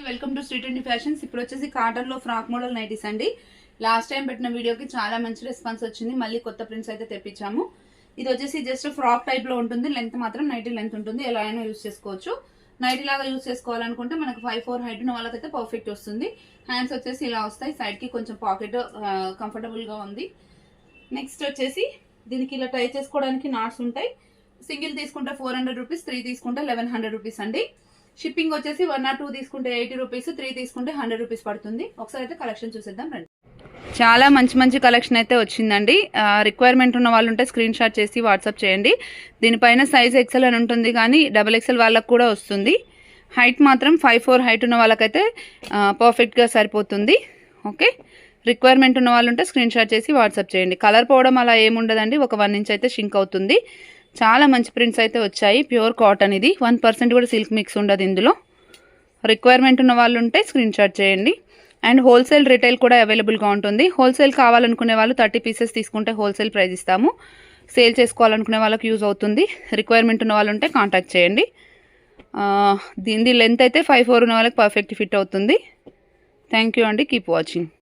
Welcome to street and fashions. ఇప్పుడు వచ్చేసి cotton లో ఫ్రాక్ మోడల్ నైటీస్ అండి. లాస్ట్ టైం పెట్టిన వీడియోకి చాలా మంచి రెస్పాన్స్ వచ్చింది. మళ్ళీ కొత్త ప్రింట్స్ అయితే తెప్పించాము. ఇది వచ్చేసి జస్ట్ ఫ్రాక్ టైప్ లో ఉంటుంది. లెంత్ మాత్రం నైటీ లెంత్ ఉంటుంది. ఎలా అయినా యూజ్ చేసుకోవచ్చు. నైటీ లాగా యూజ్ చేసుకోవాలనుకుంటే మనకు 5'4" హైట్ ఉన్న వాళ్ళకైతే పర్ఫెక్ట్ వస్తుంది. హ్యాండ్స్ వచ్చేసి ఇలా వస్తాయి. సైడ్ కి కొంచెం పాకెట్ కంఫర్టబుల్ గా ఉంది. నెక్స్ట్ వచ్చేసి దీనికి ఇలా టై చేసుకోవడానికి నాట్స్ ఉంటాయి. సింగిల్ తీసుకుంటే 400 రూపీస్, 3 తీసుకుంటే 1100 రూపీస్ అండి. షిప్పింగ్ వచ్చేసి 1 or 2 తీసుకుంటే 80 రూపీస్, 3 తీసుకుంటే 100 రూపీస్ పడుతుంది. ఒకసారి అయితే కలెక్షన్ చూసేద్దాం రండి. చాలా మంచి కలెక్షన్ అయితే వచ్చిందండి. రిక్వైర్మెంట్ ఉన్న వాళ్ళు ఉంటే స్క్రీన్ షాట్ చేసి వాట్సాప్ చేయండి. దీనిపైన సైజ్ ఎక్సెల్ అని ఉంటుంది, కానీ XXL వాళ్ళకు కూడా వస్తుంది. హైట్ మాత్రం 5'4" హైట్ ఉన్న వాళ్ళకైతే పర్ఫెక్ట్గా సరిపోతుంది. ఓకే, రిక్వైర్మెంట్ ఉన్న వాళ్ళు ఉంటే స్క్రీన్ షాట్ చేసి వాట్సాప్ చేయండి. కలర్ పోవడం అలా ఏముండదండి. ఒక 1 ఇంచ్ అయితే షింక్ అవుతుంది. చాలా మంచి ప్రింట్స్ అయితే వచ్చాయి. ప్యూర్ కాటన్ ఇది. 1% కూడా సిల్క్ మిక్స్ ఉండదు ఇందులో. రిక్వైర్మెంట్ ఉన్న వాళ్ళు ఉంటే స్క్రీన్ షాట్ చేయండి. అండ్ హోల్సేల్ రిటైల్ కూడా అవైలబుల్గా ఉంటుంది. హోల్సేల్ కావాలనుకునే వాళ్ళు 30 పీసెస్ తీసుకుంటే హోల్సేల్ ప్రైస్ ఇస్తాము. సేల్ చేసుకోవాలనుకునే వాళ్ళకి యూజ్ అవుతుంది. రిక్వైర్మెంట్ ఉన్న వాళ్ళు ఉంటే కాంటాక్ట్ చేయండి. దీని లెంత్ అయితే 5'4" ఉన్న వాళ్ళకి పర్ఫెక్ట్ ఫిట్ అవుతుంది. థ్యాంక్ యూ అండి. Keep watching.